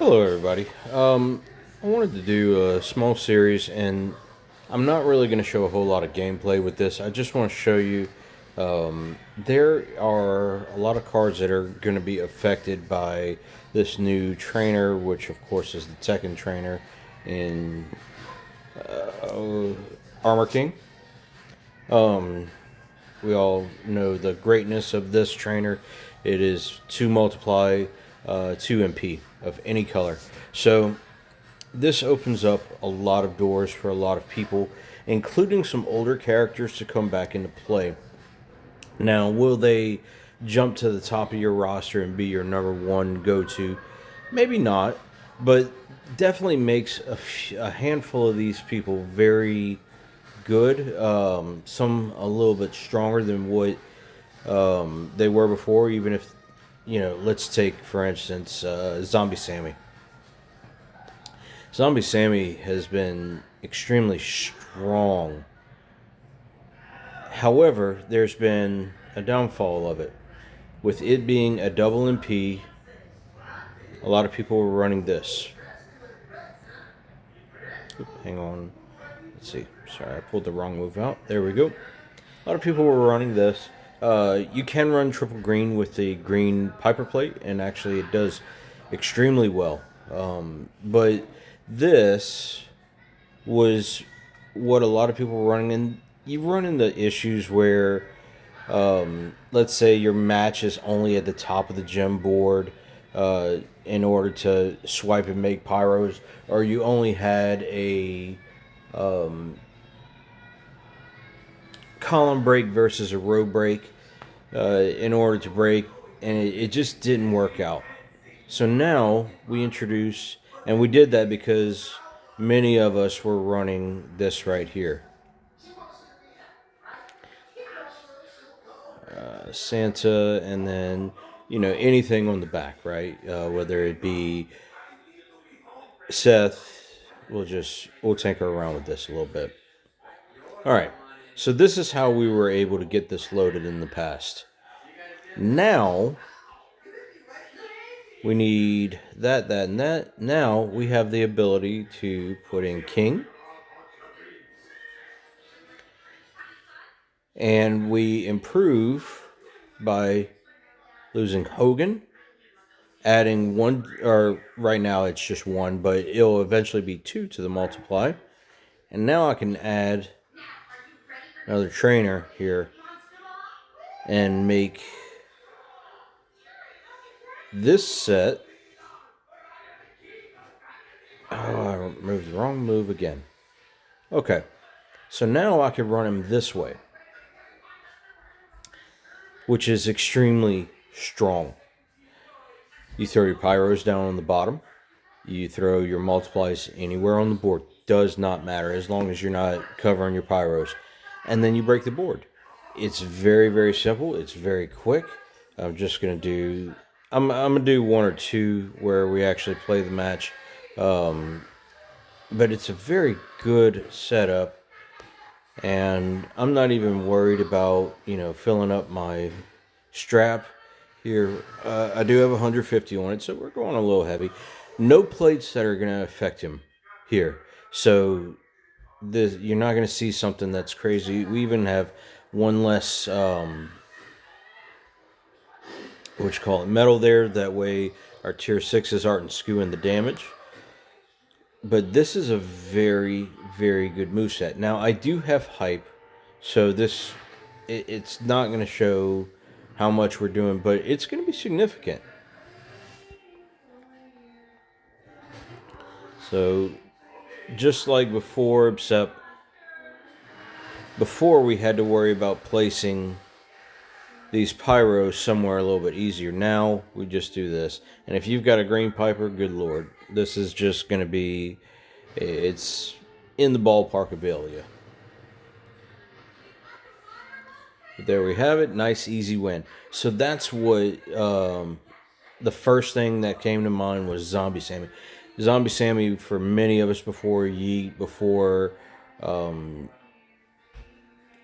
Hello, everybody. I wanted to do a small series, and I'm not really going to show a whole lot of gameplay with this. I just want to show you there are a lot of cards that are going to be affected by this new trainer, which, of course, is the Tekken trainer in Armor King. We all know the greatness of this trainer. It is to multiply 2 MP of any color. So this opens up a lot of doors for a lot of people, including some older characters to come back into play. Now, will they jump to the top of your roster and be your number one go to? Maybe not, but definitely makes a handful of these people very good. Some a little bit stronger than what they were before, even if, let's take, for instance, Zombie Sammy. Zombie Sammy has been extremely strong. However, there's been a downfall of it. With it being a double MP, a lot of people were running this. Hang on. Let's see. Sorry, I pulled the wrong move out. There we go. A lot of people were running this. You can run triple green with the green Piper plate, and actually it does extremely well. But this was what a lot of people were running, and you run into issues where, let's say your match is only at the top of the gem board in order to swipe and make pyros, or you only had a column break versus a row break in order to break, and it just didn't work out. So now we introduce, and we did that because many of us were running this right here. Santa, and then, anything on the back, right? Whether it be Seth, we'll tinker around with this a little bit. All right. So this is how we were able to get this loaded in the past. Now we need that, and that. Now we have the ability to put in King. And we improve by losing Hogan, adding one, or right now it's just one, but it'll eventually be two to the multiply. And now I can add another trainer here and make this set. Oh, I moved the wrong move again. Okay, so now I can run him this way, which is extremely strong. You throw your pyros down on the bottom. You throw your multiplies anywhere on the board. Does not matter as long as you're not covering your pyros. And then you break the board. It's very, very simple. It's very quick. I'm just going to do... I'm going to do one or two where we actually play the match. But it's a very good setup. And I'm not even worried about, filling up my strap here. I do have 150 on it, so we're going a little heavy. No plates that are going to affect him here. So you're not going to see something that's crazy. We even have one less, what you call it, metal there. That way our tier 6s aren't skewing the damage. But this is a very, very good moveset. Now, I do have hype, so it's not going to show how much we're doing, but it's going to be significant. So, just like before, except before we had to worry about placing these pyros somewhere a little bit easier. Now we just do this. And if you've got a green Piper, good lord, this is just going to be, it's in the ballpark of Velia. But there we have it. Nice, easy win. So that's what the first thing that came to mind was Zombie Sammy. Zombie Sammy, for many of us before Yeet, before,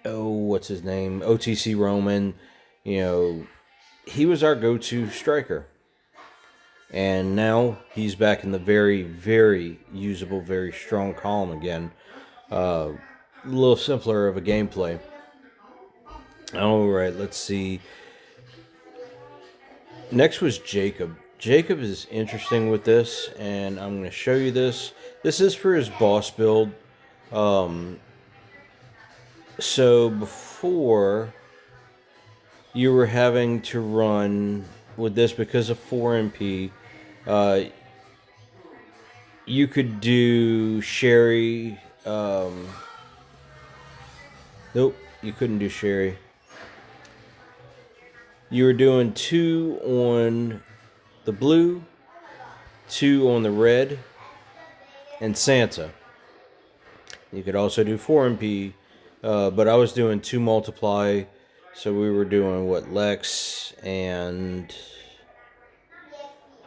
what's his name? OTC Roman, he was our go-to striker. And now he's back in the very, very usable, very strong column again. A little simpler of a gameplay. Alright, let's see. Next was Jacob. Jacob is interesting with this, and I'm going to show you this. This is for his boss build. So before, you were having to run with this because of 4MP. You could do Sherry. Nope, you couldn't do Sherry. You were doing 2 on the blue, 2 on the red, and Santa. You could also do 4MP, but I was doing 2 multiply, so we were doing what, Lex and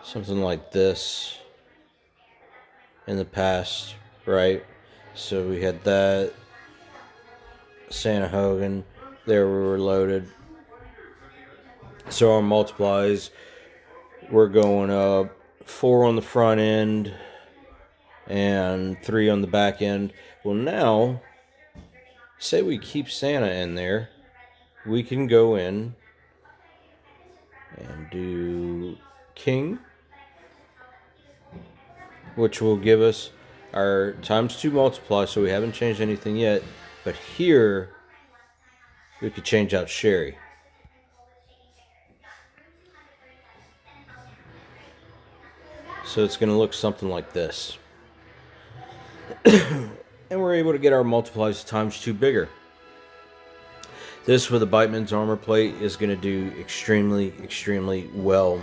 something like this in the past, right? So we had that, Santa Hogan, there we were loaded. So our multiplies were going up 4 on the front end and 3 on the back end. Well, now, say we keep Santa in there, we can go in and do King, which will give us our ×2 multiply, so we haven't changed anything yet. But here, we could change out Sherry. So it's going to look something like this. And we're able to get our multiplies ×2 bigger. This with the Biteman's armor plate is going to do extremely, extremely well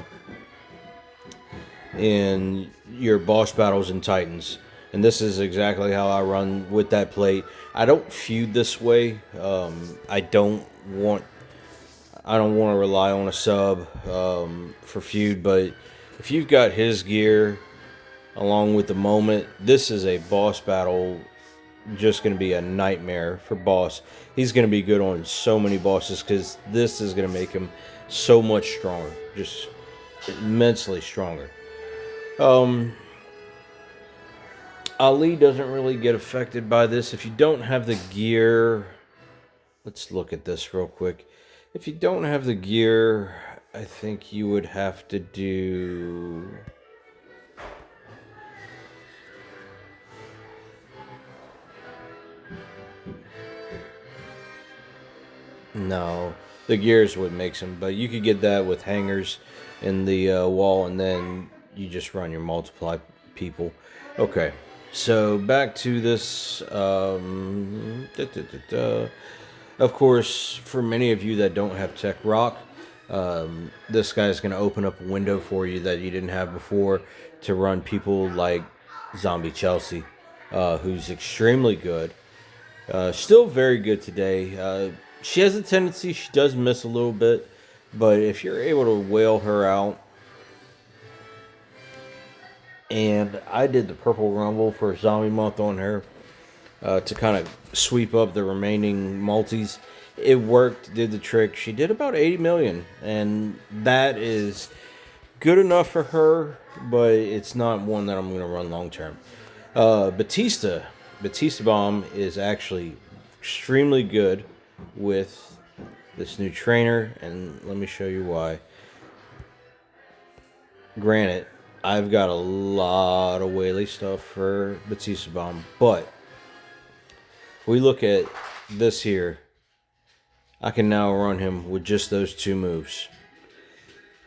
in your boss battles in Titans. And this is exactly how I run with that plate. I don't feud this way. I don't want to rely on a sub for feud, but if you've got his gear along with the moment, this is a boss battle just going to be a nightmare for boss. He's going to be good on so many bosses because this is going to make him so much stronger, just immensely stronger. Ali doesn't really get affected by this. If you don't have the gear, let's look at this real quick. If you don't have the gear, I think you would have to do... No, the gears would make some, but you could get that with hangers in the wall, and then you just run your multiply people. Okay, so back to this. Of course, for many of you that don't have Tech Rock, this guy is going to open up a window for you that you didn't have before to run people like Zombie Chelsea, who's extremely good. Still very good today. She has a tendency, she does miss a little bit, but if you're able to wail her out, and I did the Purple Rumble for Zombie Month on her to kind of sweep up the remaining multis. It worked, did the trick. She did about 80 million, and that is good enough for her, but it's not one that I'm going to run long term. Batista Bomb is actually extremely good with this new trainer, and let me show you why. Granted, I've got a lot of Whaley stuff for Batista Bomb, but if we look at this here, I can now run him with just those 2 moves.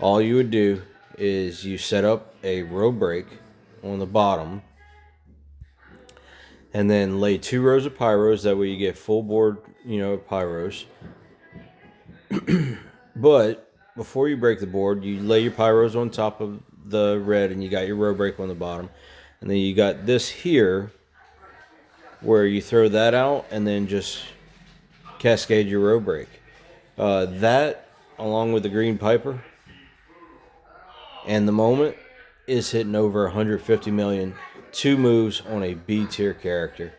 All you would do is you set up a row break on the bottom, and then lay 2 rows of pyros. That way you get full board, pyros. But before you break the board, you lay your pyros on top of the red, and you got your row break on the bottom. And then you got this here, where you throw that out, and then just cascade your row break. That, along with the Green Piper, and the moment, is hitting over 150 million. 2 moves on a B tier character.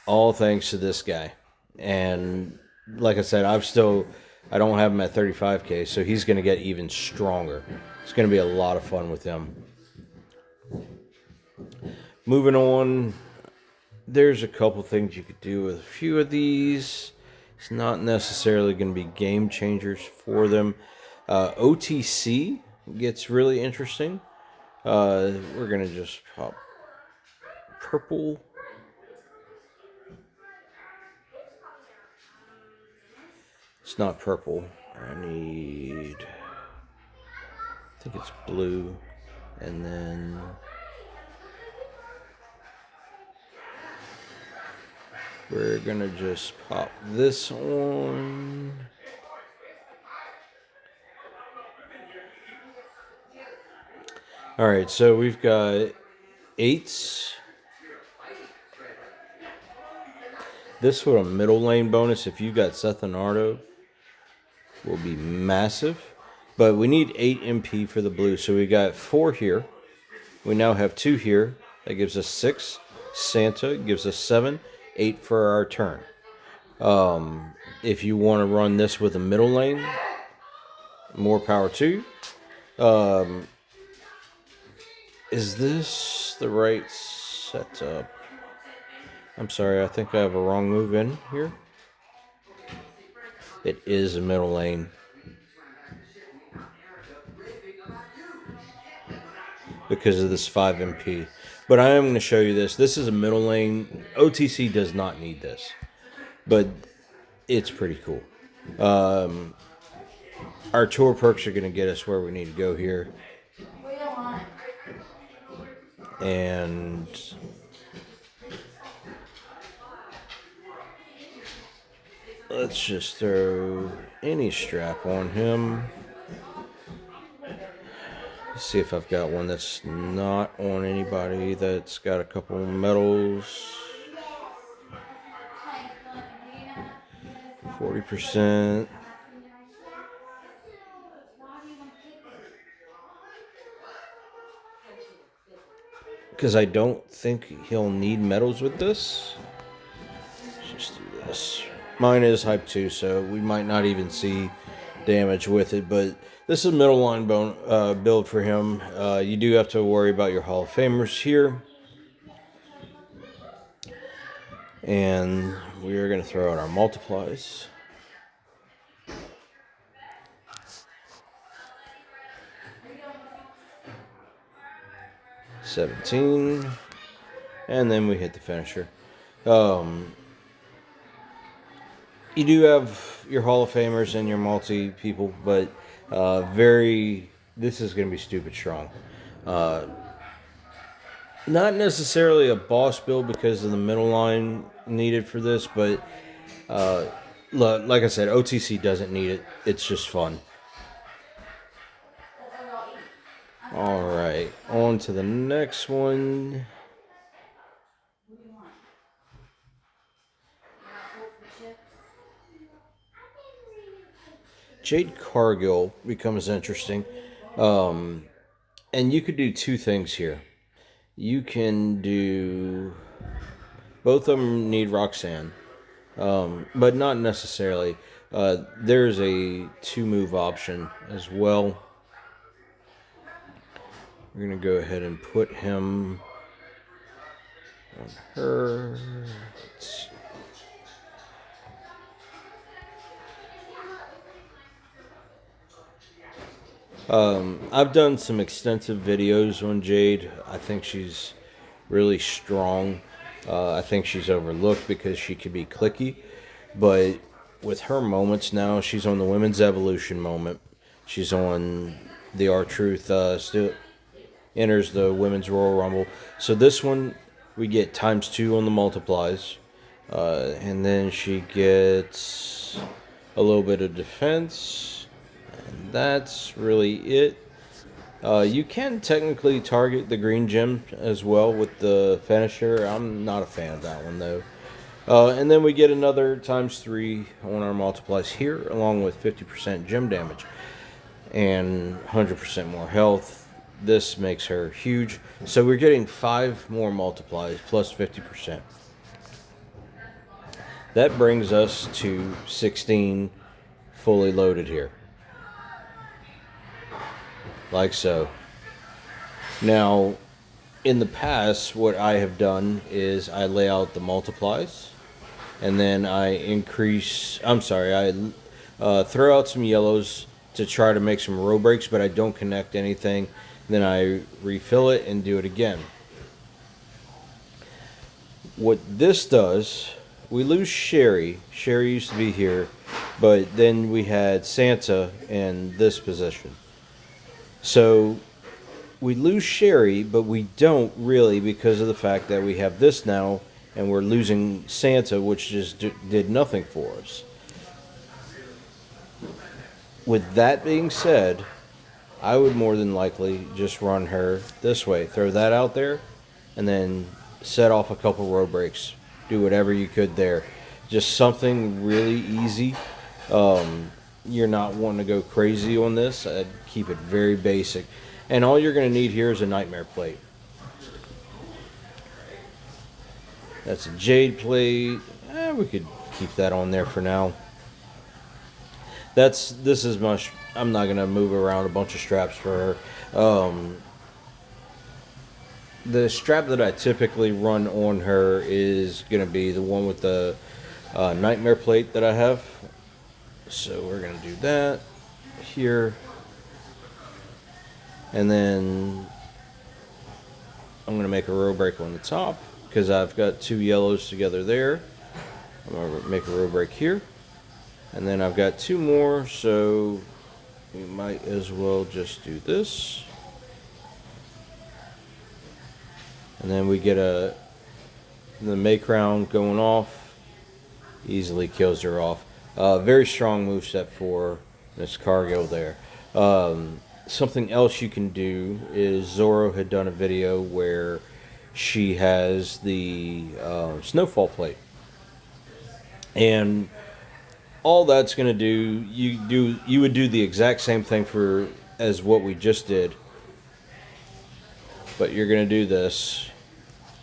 All thanks to this guy. And like I said, I've still I don't have him at 35k, so he's going to get even stronger. It's going to be a lot of fun with him. Moving on, there's a couple things you could do with a few of these. It's not necessarily going to be game changers for them. OTC gets really interesting. We're going to just pop purple. It's not purple. I think it's blue. And then we're going to just pop this on. Alright, so we've got 8s. This with a middle lane bonus, if you got Seth Leonardo, will be massive. But we need 8 MP for the blue, so we got 4 here. We now have 2 here. That gives us 6. Santa gives us 7. 8 for our turn. If you want to run this with a middle lane, more power to you. Is this the right setup? I'm sorry, I think I have a wrong move in here. It is a middle lane. Because of this 5 MP. But I am going to show you this. This is a middle lane. OTC does not need this. But it's pretty cool. Our tour perks are going to get us where we need to go here. And let's just throw any strap on him. Let's see if I've got one that's not on anybody that's got a couple medals. 40%. Because I don't think he'll need medals with this. Let's just do this. Mine is hype 2, so we might not even see damage with it. But this is a middle line build for him. You do have to worry about your Hall of Famers here. And we are going to throw out our multiplies. $17, and then we hit the finisher. You do have your Hall of Famers and your multi people, but this is going to be stupid strong. Not necessarily a boss build because of the middle line needed for this, but like I said, OTC doesn't need it. It's just fun. Alright, on to the next one. Jade Cargill becomes interesting. And you could do 2 things here. You can do... Both of them need Roxanne. But not necessarily. There's a 2-move option as well. We're going to go ahead and put him on her. Let's see. I've done some extensive videos on Jade. I think she's really strong. I think she's overlooked because she could be clicky. But with her moments now, she's on the Women's Evolution moment. She's on the R-Truth still enters the Women's Royal Rumble. So this one, we get ×2 on the multiplies. And then she gets a little bit of defense. And that's really it. You can technically target the green gem as well with the finisher. I'm not a fan of that one though. And then we get another ×3 on our multiplies here, along with 50% gem damage and 100% more health. This makes her huge. So we're getting 5 more multiplies plus 50%. That brings us to 16 fully loaded here. Like so. Now, in the past, what I have done is I lay out the multiplies, and then I throw out some yellows to try to make some row breaks, but I don't connect anything. Then I refill it and do it again. What this does, we lose Sherry. Sherry used to be here, but then we had Santa in this position. So we lose Sherry, but we don't really because of the fact that we have this now, and we're losing Santa, which just did nothing for us. With that being said, I would more than likely just run her this way. Throw that out there, and then set off a couple row breaks. Do whatever you could there. Just something really easy. You're not wanting to go crazy on this. I'd keep it very basic. And all you're going to need here is a Nightmare plate. That's a Jade plate. We could keep that on there for now. This is my. I'm not going to move around a bunch of straps for her. The strap that I typically run on her is going to be the one with the Nightmare plate that I have. So we're going to do that here. And then I'm going to make a row break on the top because I've got two yellows together there. I'm going to make a row break here. And then I've got two more, so we might as well just do this. And then we get the Maycrown going off. Easily kills her off. Very strong moveset for Miss Cargill there. Something else you can do is Zoro had done a video where she has the Snowfall plate. And all that's going to do, you would do the exact same thing as what we just did. But you're going to do this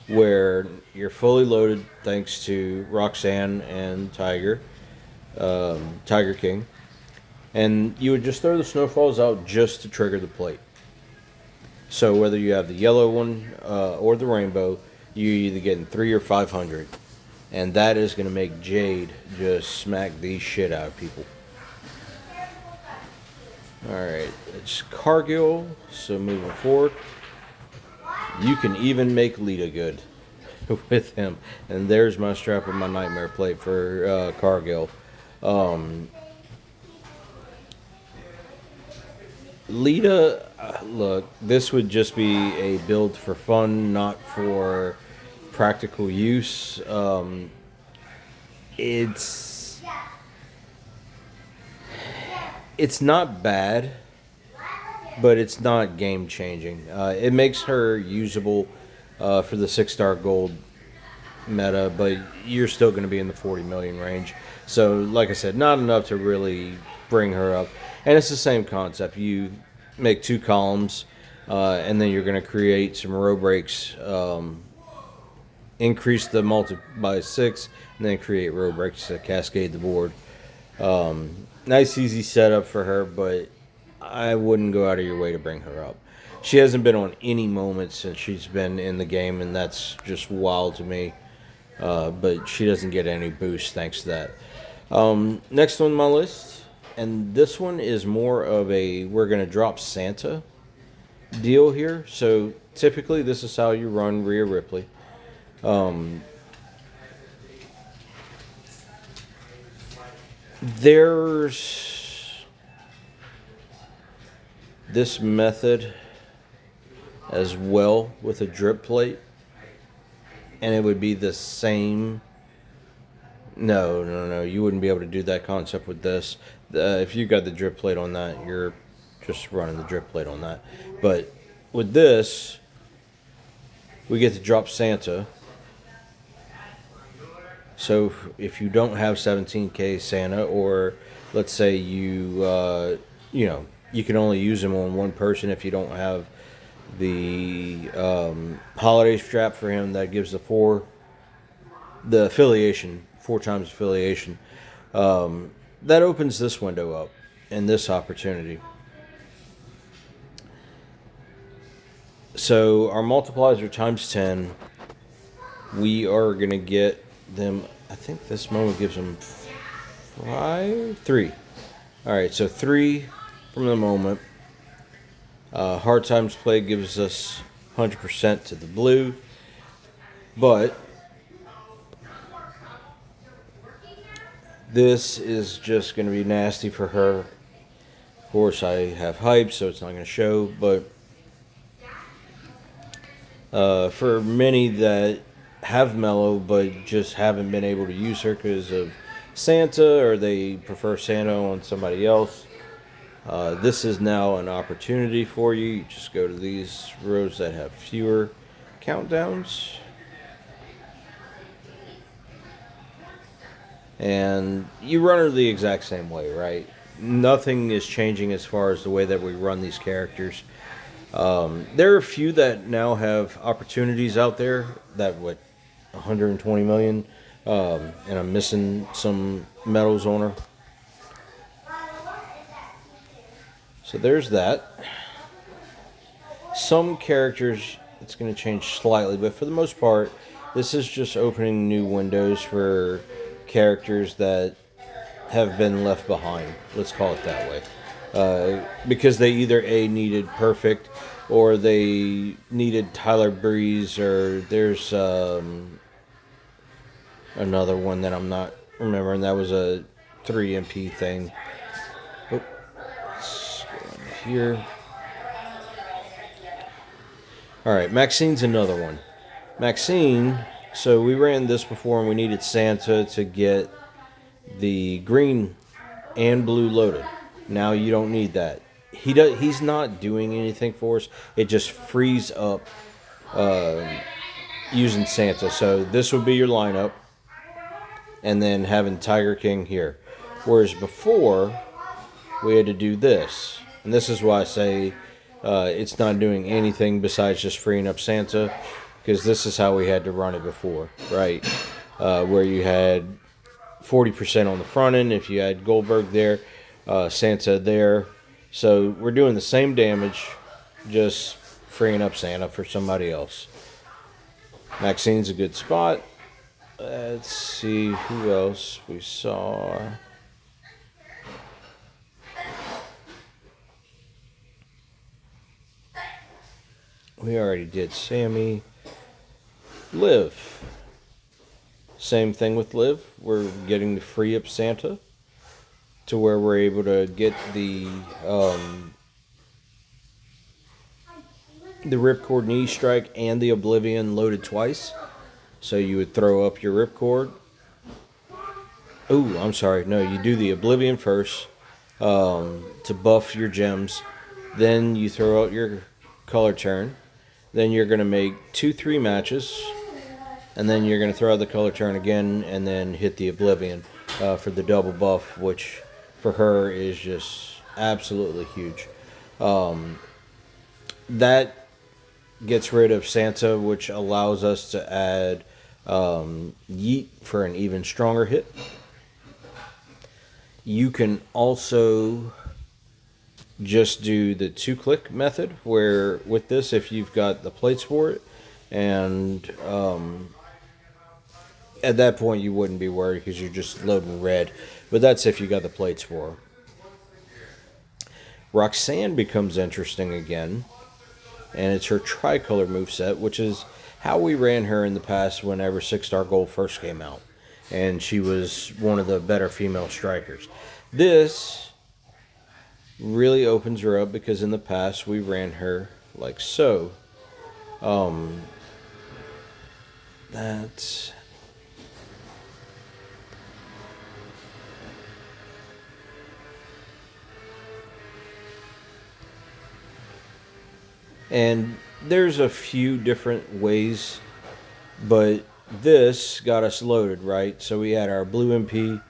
where you're fully loaded thanks to Roxanne and Tiger King. And you would just throw the snowfalls out just to trigger the plate. So whether you have the yellow one or the rainbow, you're either getting 300 or 500. And that is going to make Jade just smack the shit out of people. Alright, it's Cargill, so moving forward. You can even make Lita good with him. And there's my strap of my Nightmare plate for Cargill. Lita, look, this would just be a build for fun, not for practical use. It's not bad, but it's not game changing. It makes her usable for the 6-star gold meta, but you're still going to be in the 40 million range. So, like I said, not enough to really bring her up. And it's the same concept. You make 2 columns, and then you're going to create some row breaks. Increase the multi by 6, and then create row breaks to cascade the board. Nice, easy setup for her, but I wouldn't go out of your way to bring her up. She hasn't been on any moments since she's been in the game, and that's just wild to me. But she doesn't get any boost thanks to that. Next on my list, and this one is more of a we're going to drop Santa deal here. So typically this is how you run Rhea Ripley. There's this method as well with a drip plate, and it would be the same. No, you wouldn't be able to do that concept with this. If you got the drip plate on that, you're just running the drip plate on that. But with this, we get to drop Santa. So if you don't have 17K Santa, or let's say you can only use them on one person if you don't have the holiday strap for him that gives the affiliation, 4 times affiliation. that opens this window up and this opportunity. So our multipliers are times 10. We are going to get them, I think this moment gives them 3. Alright, so 3 from the moment. Hard times play gives us 100% to the blue. But this is just going to be nasty for her. Of course, I have hype, so it's not going to show. But for many that have Mellow but just haven't been able to use her because of Santa, or they prefer Santa on somebody else, this is now an opportunity for you. You just go to these rows that have fewer countdowns, and you run her the exact same way, right? Nothing is changing as far as the way that we run these characters. There are a few that now have opportunities out there that 120 million, and I'm missing some medals on her. So there's that. Some characters, it's going to change slightly, but for the most part, this is just opening new windows for characters that have been left behind. Let's call it that way. Because they either needed Perfect, or they needed Tyler Breeze, or there's another one that I'm not remembering. That was a 3 MP thing. Oh, let's go in here. Alright, Maxine's another one. Maxine, so we ran this before and we needed Santa to get the green and blue loaded. Now you don't need that. He's not doing anything for us. It just frees up using Santa. So this would be your lineup, and then having Tiger King here. Whereas before, we had to do this. And this is why I say it's not doing anything besides just freeing up Santa, because this is how we had to run it before, right? Where you had 40% on the front end if you had Goldberg there, Santa there. So we're doing the same damage, just freeing up Santa for somebody else. Maxine's a good spot. Let's see who else we saw. We already did Sammy. Liv. Same thing with Liv. We're getting to free up Santa to where we're able to get the Ripcord Knee Strike and the Oblivion loaded twice. So you would throw up your Ripcord. Oh, I'm sorry. No, you do the Oblivion first to buff your gems. Then you throw out your color turn. Then you're going to make 2-3 matches. And then you're going to throw out the color turn again and then hit the Oblivion for the double buff, which for her is just absolutely huge. That gets rid of Santa, which allows us to add Yeet for an even stronger hit. You can also just do the 2-click method, where with this, if you've got the plates for it, and at that point you wouldn't be worried because you're just loading red, but that's if you got the plates for her. Roxanne becomes interesting again, and it's her tricolor moveset, which is how we ran her in the past whenever 6-Star Gold first came out, and she was one of the better female strikers. This really opens her up because in the past we ran her like so. That's and there's a few different ways, but this got us loaded, right? So we had our blue MP.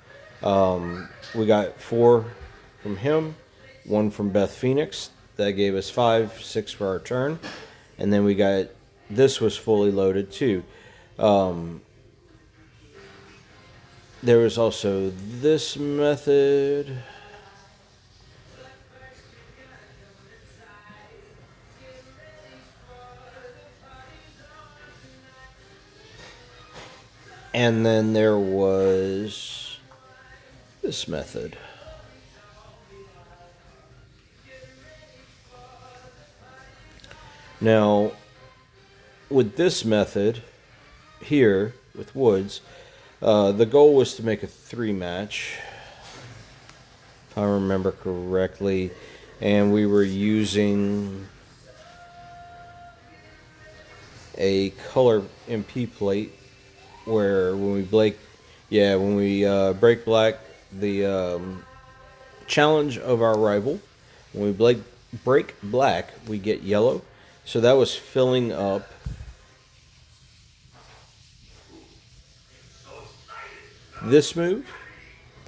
We got 4 from him, 1 from Beth Phoenix. That gave us 5, 6 for our turn. And then we got, this was fully loaded too. There was also this method. And then there was this method. Now, with this method here with Woods, the goal was to make a 3-match, if I remember correctly, and we were using a color MP plate where when we break black, the challenge of our rival, when we break black, we get yellow. So that was filling up this move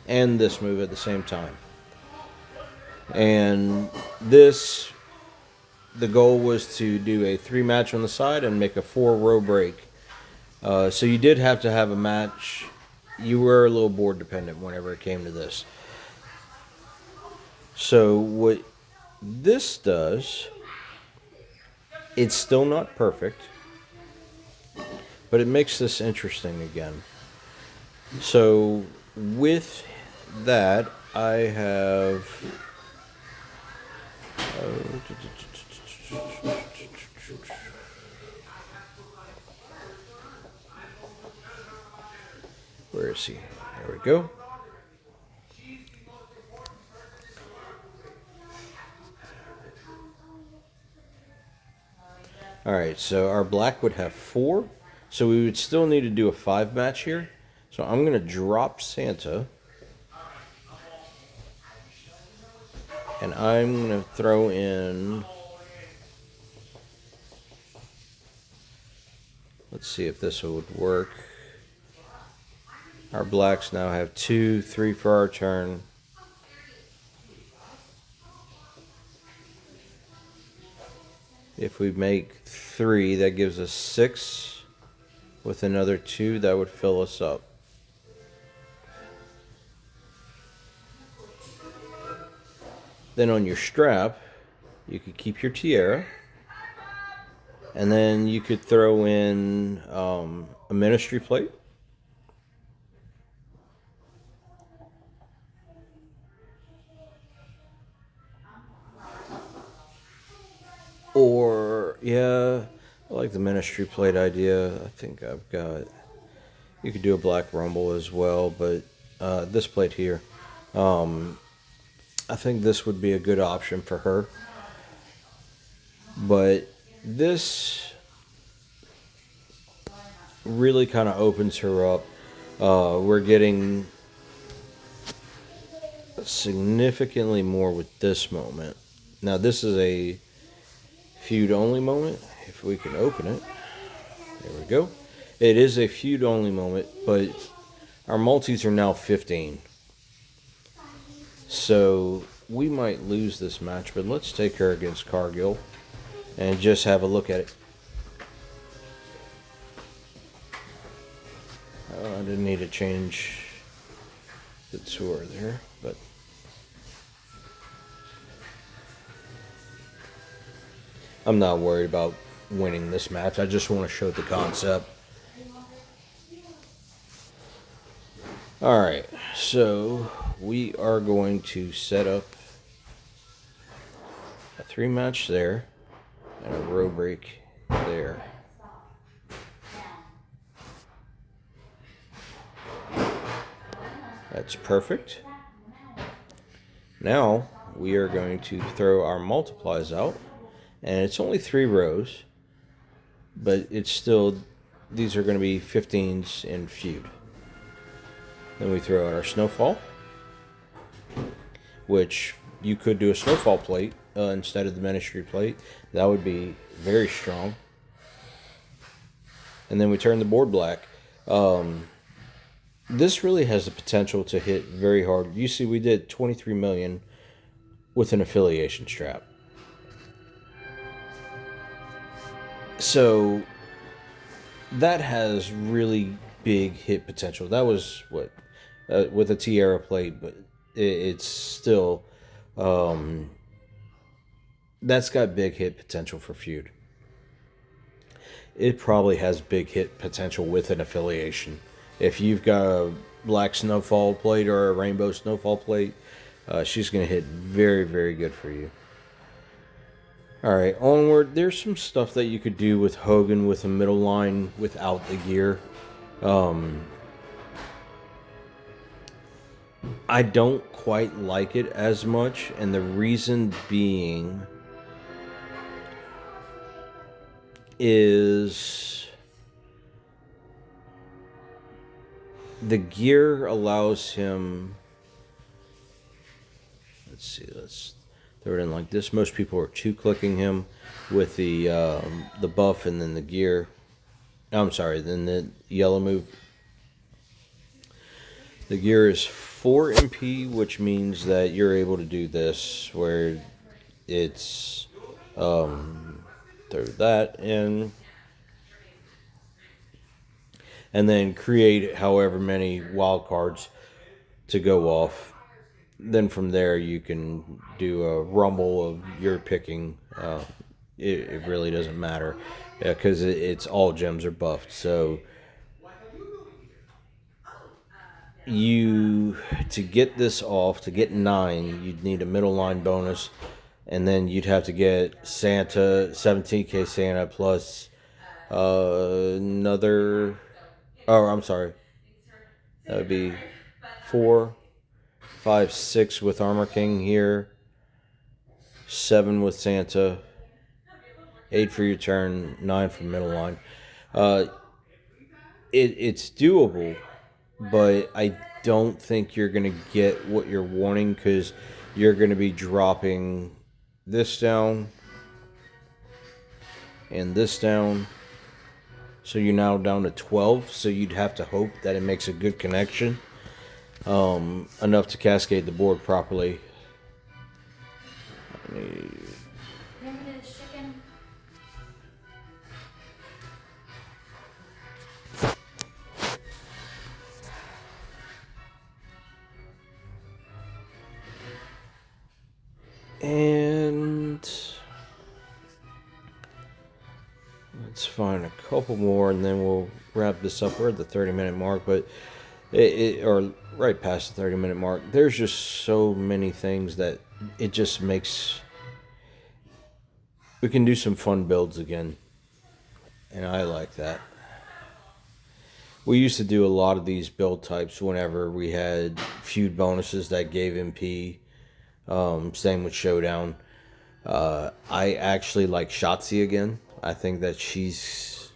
and this move at the same time. And this, the goal was to do a 3-match on the side and make a 4-row break. So you did have to have a match. You were a little board dependent whenever it came to this. So what this does, it's still not perfect, but it makes this interesting again. So with that, I have where is he? There we go. Alright, so our black would have 4. So we would still need to do a 5-match here. So I'm going to drop Santa. And I'm going to throw in... Let's see if this would work. Our blacks now have 2, 3 for our turn. If we make 3, that gives us 6. With another 2, that would fill us up. Then on your strap, you could keep your tiara. And then you could throw in a ministry plate. Or, yeah, I like the ministry plate idea. I think I've got... You could do a black rumble as well, but this plate here, I think this would be a good option for her. But this really kind of opens her up. We're getting significantly more with this moment. Now, this is a feud only moment. If we can open it, there we go. It is a feud only moment, but our multis are now 15. So we might lose this match, but let's take her against Cargill and just have a look at it. I didn't need to change the tour there, but I'm not worried about winning this match. I just want to show the concept. Alright, so we are going to set up a 3-match there and a row break there. That's perfect. Now we are going to throw our multiplies out, and it's only 3 rows, but it's still, these are going to be 15s in feud. Then we throw out our snowfall, which you could do a snowfall plate instead of the ministry plate. That would be very strong. And then we turn the board black. This really has the potential to hit very hard. You see, we did 23 million with an affiliation strap. So that has really big hit potential. That was what, with a Tierra plate, but it's still that's got big hit potential for feud. It probably has big hit potential with an affiliation. If you've got a black snowfall plate or a rainbow snowfall plate, she's going to hit very, very good for you. All right, onward. There's some stuff that you could do with Hogan with a middle line without the gear. I don't quite like it as much, and the reason being is the gear allows him. Let's see. Let's throw it in like this. Most people are two clicking him with the buff and then the gear. I'm sorry. Then the yellow move. The gear is 4 MP, which means that you're able to do this where it's throw that in and then create however many wild cards to go off. Then from there you can do a rumble of your picking. It really doesn't matter because it's all gems are buffed. So you to get this off, to get 9, you'd need a middle line bonus, and then you'd have to get Santa, 17k Santa plus another. Oh, I'm sorry. That would be 4, 5, 6 with Armor King here, 7 with Santa, 8 for your turn, 9 for middle line. It's doable, but I don't think you're going to get what you're wanting because you're going to be dropping this down and this down. So you're now down to 12, so you'd have to hope that it makes a good connection. Enough to cascade the board properly. And let's find a couple more, and then we'll wrap this up. We're at the 30-minute mark, but or right past the 30-minute mark. There's just so many things that it just makes. We can do some fun builds again, and I like that. We used to do a lot of these build types whenever we had feud bonuses that gave MP. Same with Showdown. I actually like Shotzi again. I think that she's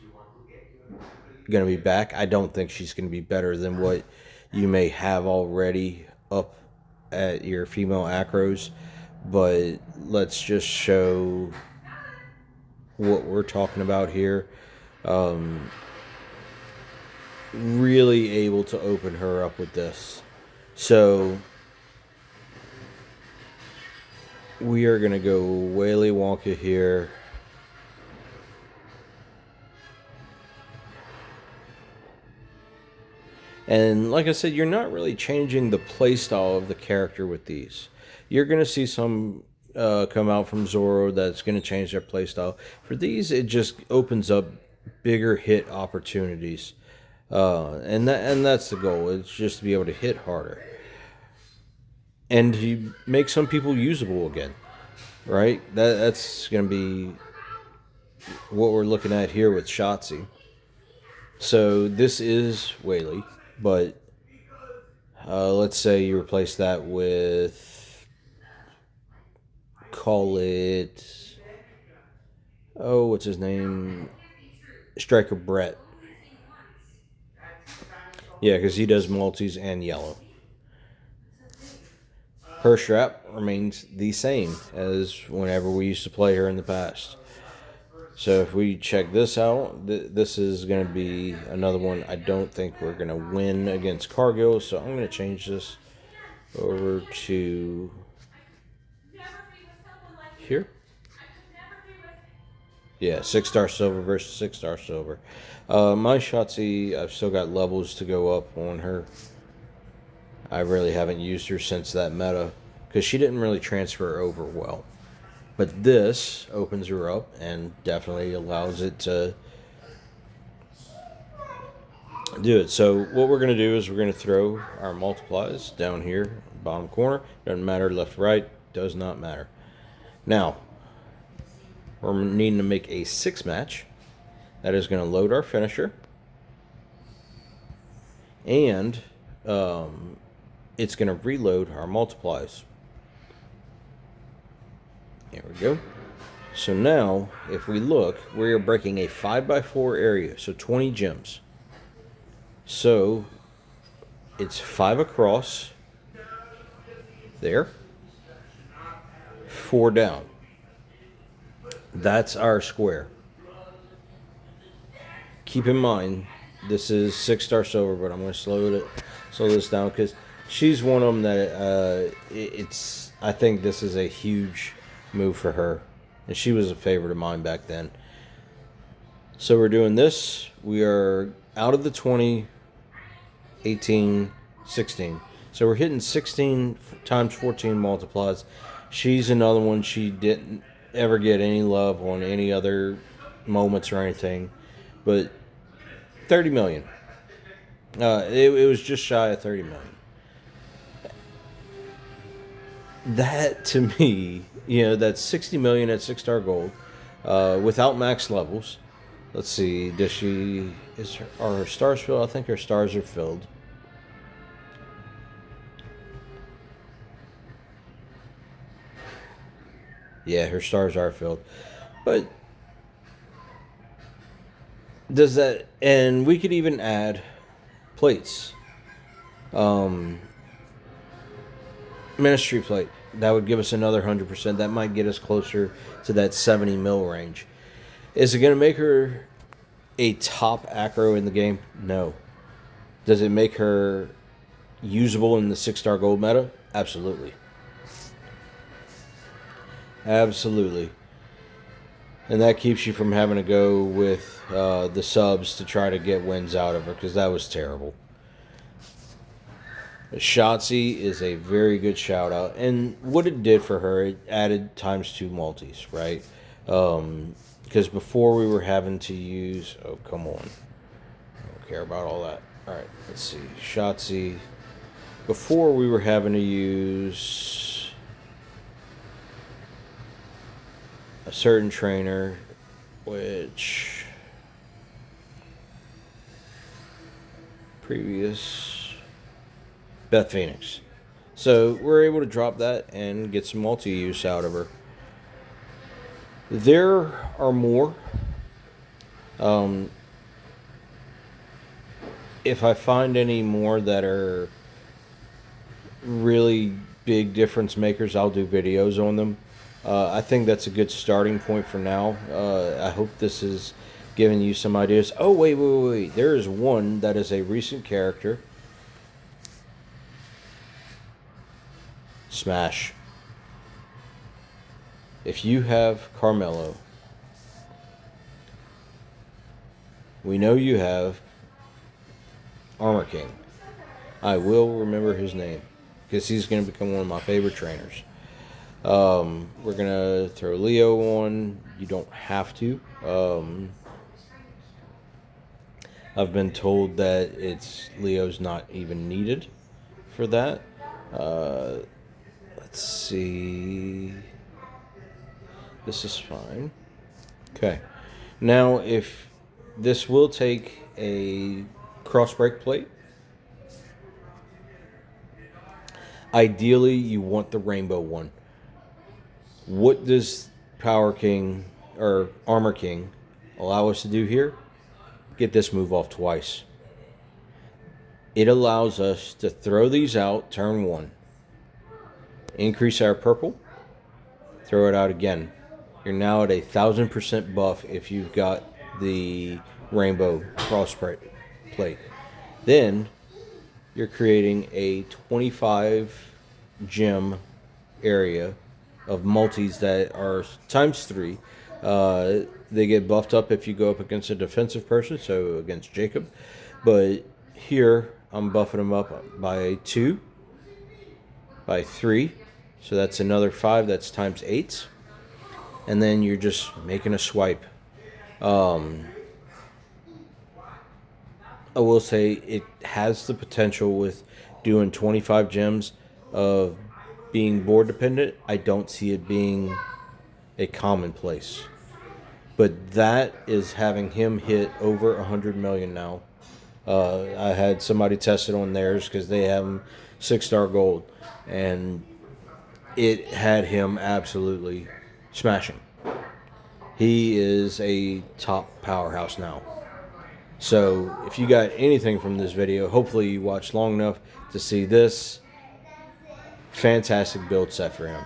going to be back. I don't think she's going to be better than what you may have already up at your female acros. But let's just show what we're talking about here. Really able to open her up with this. So we are going to go Willy Wonka here. And like I said, you're not really changing the playstyle of the character with these. You're going to see some come out from Zorro that's going to change their playstyle. For these, it just opens up bigger hit opportunities. And that's the goal. It's just to be able to hit harder. And you make some people usable again. Right? That's going to be what we're looking at here with Shotzi. So this is Whaley, but let's say you replace that with, call it, what's his name? Striker Brett. Yeah, because he does multis and yellow. Her strap remains the same as whenever we used to play her in the past. So if we check this out, this is going to be another one. I don't think we're going to win against Cargill, so I'm going to change this over to here. Yeah, 6-star silver versus 6-star silver. My Shotzi, I've still got levels to go up on her. I really haven't used her since that meta because she didn't really transfer over well. But this opens her up and definitely allows it to do it. So what we're going to do is we're going to throw our multiplies down here, bottom corner. Doesn't matter left, right, does not matter. Now, we're needing to make a 6 match. That is going to load our finisher. And it's going to reload our multiplies. There we go. So now, if we look, we are breaking a 5x4 area, so 20 gems. So, it's 5 across, there, 4 down. That's our square. Keep in mind, this is 6-star silver, but I'm going to slow this down because she's one of them that I think this is a huge move for her, and she was a favorite of mine back then. So we're doing this. We are out of the 20, 18, 16. So we're hitting 16 times 14 multiplies. She's another one. She didn't ever get any love on any other moments or anything, but 30 million. It was just shy of 30 million. That, to me, that's 60 million at 6-star gold, without max levels. Let's see, are her stars filled? I think her stars are filled. Yeah, her stars are filled. But does that, and we could even add plates. Ministry plate. That would give us another 100%. That might get us closer to that 70 mil range. Is it going to make her a top acro in the game? No. Does it make her usable in the 6-star gold meta? Absolutely. Absolutely. And that keeps you from having to go with the subs to try to get wins out of her, because that was terrible. Shotzi is a very good shout out. And what it did for her, it added ×2 multis, right? Because before we were having to use... Oh, come on. I don't care about all that. Alright, let's see. Shotzi. Before we were having to use a certain trainer, which... Previous... Beth Phoenix. So we're able to drop that and get some multi-use out of her. There are more. If I find any more that are really big difference makers, I'll do videos on them. I think that's a good starting point for now. I hope this is giving you some ideas. Oh, wait. There is one that is a recent character. Smash. If you have Carmelo, we know you have Armor King. I will remember his name because he's going to become one of my favorite trainers. We're going to throw Leo on. You don't have to. I've been told that Leo's not even needed for that. Let's see. This is fine. Okay. Now, if this will take a cross break plate, ideally you want the rainbow one. What does Power King or Armor King allow us to do here? Get this move off twice. It allows us to throw these out turn 1. Increase our purple. Throw it out again. You're now at 1,000% buff if you've got the rainbow cross plate. Then you're creating a 25 gem area of multis that are ×3. They get buffed up if you go up against a defensive person, so against Jacob. But here, I'm buffing them up by 2. by 3. So that's another 5. That's times 8. And then you're just making a swipe. I will say it has the potential with doing 25 gems of being board dependent. I don't see it being a commonplace. But that is having him hit over 100 million now. I had somebody test it on theirs because they have him 6-star gold, and it had him absolutely smashing. He is a top powerhouse now. So if you got anything from this video, hopefully you watched long enough to see this fantastic build set for him.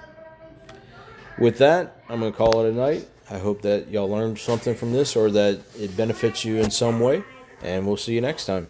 With that, I'm going to call it a night. I hope that y'all learned something from this or that it benefits you in some way, and we'll see you next time.